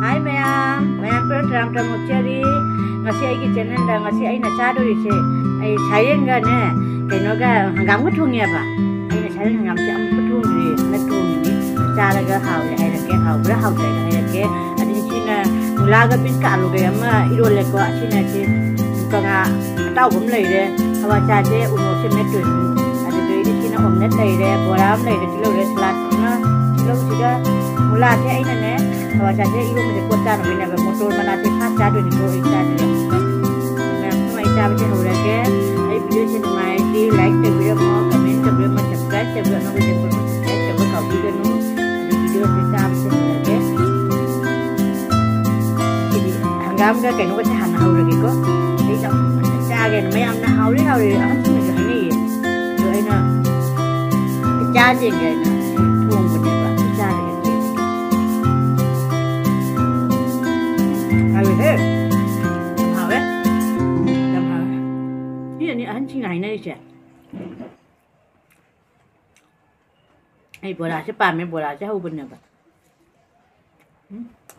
Hai mayam program kamu cari ngasih aja channel dah ngasih aja nasi dulu sih. Ayo sayang kan ne, keno kan hanggam ketung ya pak. Ayo sayang hanggam sih am ketung ni, ketung ni. Cara ke hau ya, ayo ke hau berhau je, ayo ke. Ada cina mulaga pin kalau ke ama irol leko cina sih. Kanga tahuผมเลยdeh. Kalau caca umur sih metun. Ada tu ini cina omnetเลยdeh, boramเลยdeh. Cilo deh selat cina, cilo sudah mulai sih ayo ne. Kalau saja ibu masih kota, namun nak motor mana sih saja tu ni boleh jadi. Memang mai saja macam orang ke, ai video channel mai di like the video mau, comment the video mau subscribe the video nak video pun subscribe the video kau video nu, ada video kita macam orang ke. Jadi hanggam ke kena kita hangat orang ke ko, jadi tak saja ni mai amna orang apa tu macam ni, tu ai na, kerja je ke na, tuang pun dia kerja je. Hey, hảo đấy, làm hảo. Như là ăn chi này này chứ. Ai bữa nào sẽ bàn mấy bữa nào sẽ hậu bình nữa bà.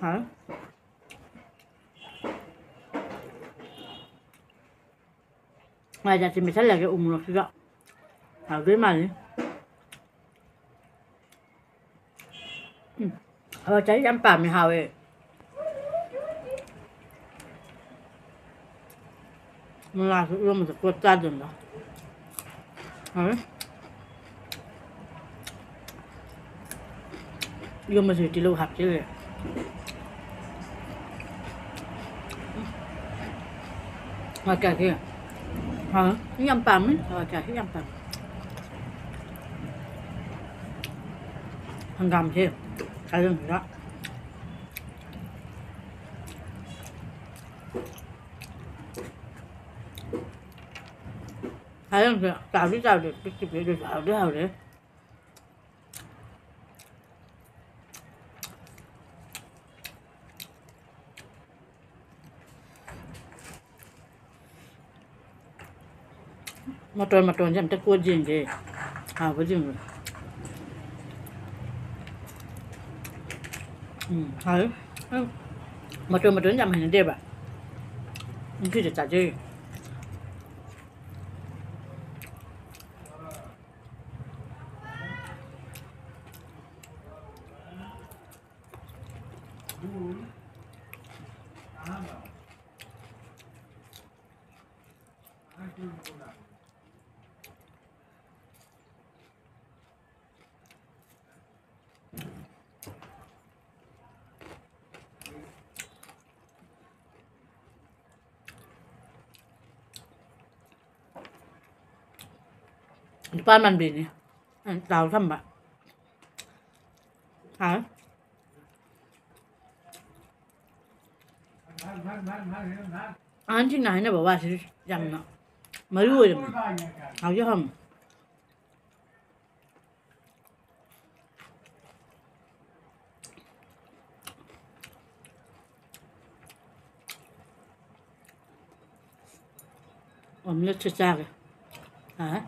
Hả? Ngoài ra thì mình sẽ là cái ủng hộ đó. Hảo với mà đi. Cháy ăn bàn mình hảo ấy. Là luôn một cuộc gia đình đó. Đấy. Luôn mà chỉ lâu hạt chứ. Ngoài cả kia. Hả? Cái yam bằm ấy, ngoài cả cái yam bằm. Thằng gầm chứ. Cái rừng đó. Thấy không kìa, tạo đi tạo được, cái việc được tạo đứa nào đấy. Mà tròn chẳng chắc cuốn gì kìa. Với gì rồi. Thấy. Mà tròn chẳng hành đẹp ạ. Khi để trả chơi. Depan mandi ni, tahu sama. Hả? Anh chị này nó bảoว่าrằng nó mới rồi, hảo chứ không? Omelette chưa cha kìa. Hả?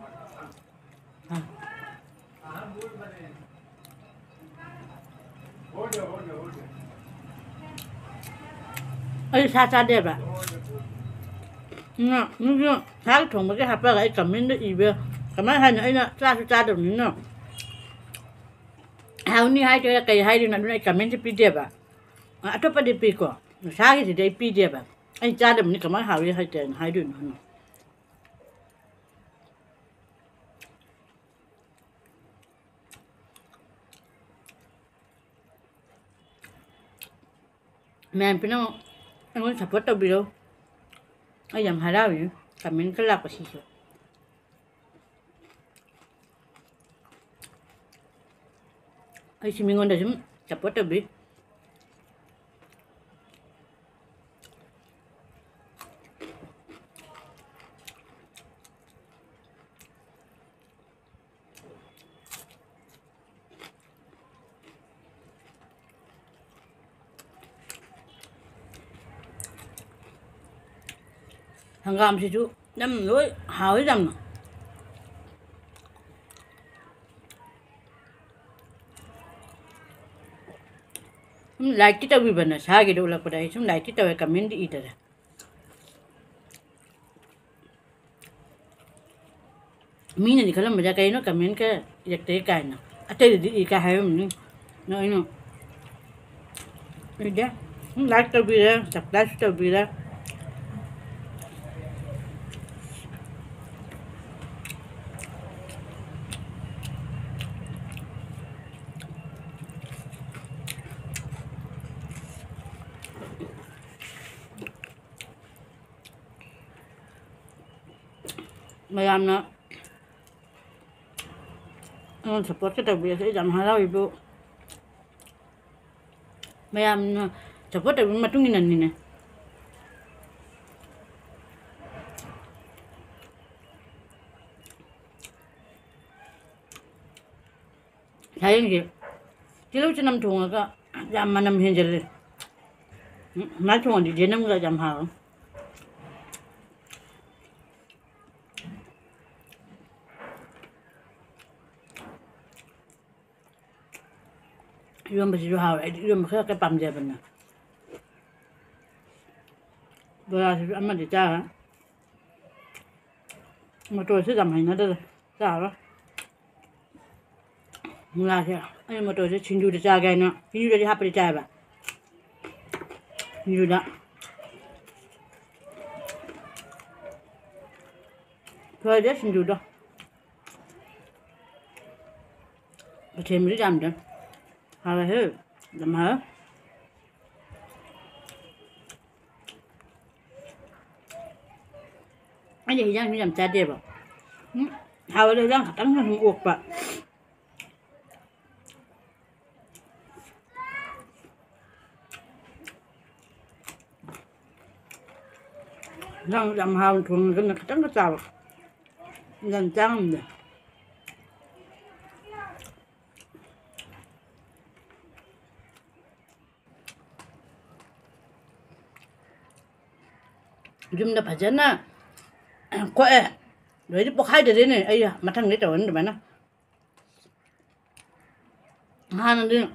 Ê, xa đẹp ạ. Nó tháng thùng cái hạt ba cái cầm miếng nước gì vậy? Cầm mấy hai nữa nó xa được nữa. Hào ni hai cái cây hai đi nó cầm miếng cái đẹp ạ. Atau pada pi ko. Xa cái thì đây pi đẹp ạ. Anh cha được mình cầm mấy hào đi hai tiền hai đường nữa. Mẹ pino anh muốn support tao biết đâu, ai làm hay đâu vậy, cảm ơn cái lạc của chị rồi. Ai xin mình ngon đấy chứ, support tao biết. Thằng gầm thì chú đâm lưỡi hỏi rằng light की तभी बना सागे डोला पड़ा है लाइट की तवे कमेंट इधर है मीना निकल मजा कहीं ना कमेंट का यकते का ना अतः का है ना इनो इधर लाइट तभी है सप्लाई तभी है mayamna support cái tàu biển sẽ giảm hai đâu ibu mayamna support tàu biển mà tung như này thấy gì chứ lúc cho năm thùng có giảm mà năm hiện giờ nói thùng thì đến năm là giảm hào rơm basi hào rơm khác cái bầm giờ bên này bây giờ thì ăn mà để cha hả mà tôi sẽ làm hành nó đây cha đó là thế anh mà tôi sẽ xin du để cha cái nó xin du để hấp để cha bà xin du đó thôi đấy xin du đó và thêm mới làm được hả hết làm hả anh gì đang làm cha đẹp à hào đây đang tăng hơn uộc vậy đang làm hào thường cái này tăng cái sao làm trắng này chúng ta phải chân á quẹ rồi đi bóc hai từ đấy này ấy à mà thằng đấy trộn được mà nó hai nó đi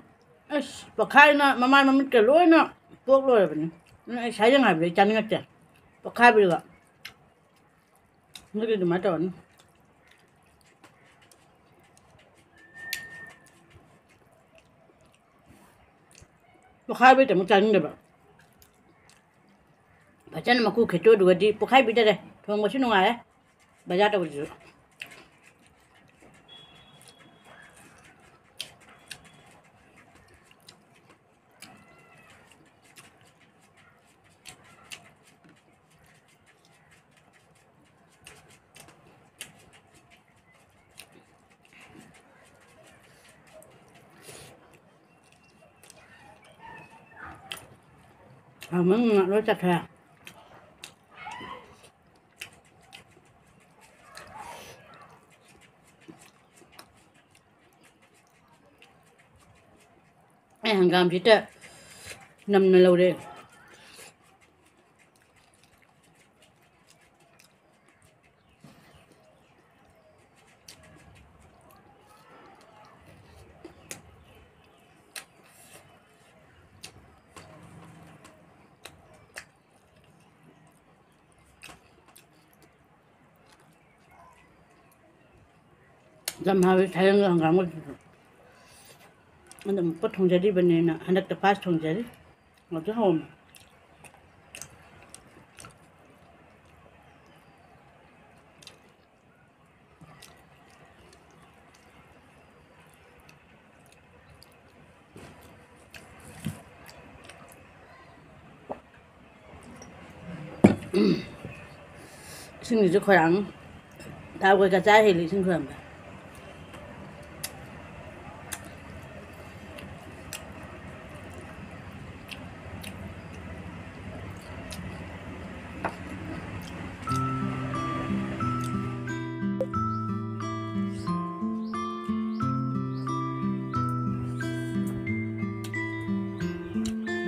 bóc hai nó mà mai mà mình kêu lối nó bóc lối rồi nó sai cái ngày bị chăn ngắt chả bóc hai bây giờ nó cái gì mà trộn bóc hai bây giờ một chăn được mà bacaan maku kheto dua di pokai bida deh thong masih nungai ya baca tahu dulu mình nói chặt hả hàng gam thịt á nằm lâu đây làm hai thấy hàng gamมันจะปัดทงjadi bener nak hendak tepas tong jadi macam hom sini je kurang tahu ke cah heli sini kurang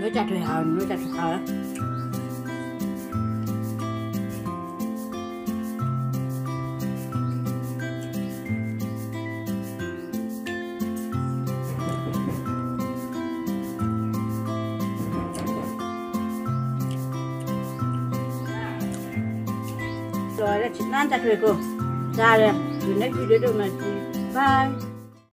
nó chặt rồi hào nó chặt hào á rồi là chị nan chặt rồi cô ra rồi next video đâu mà bye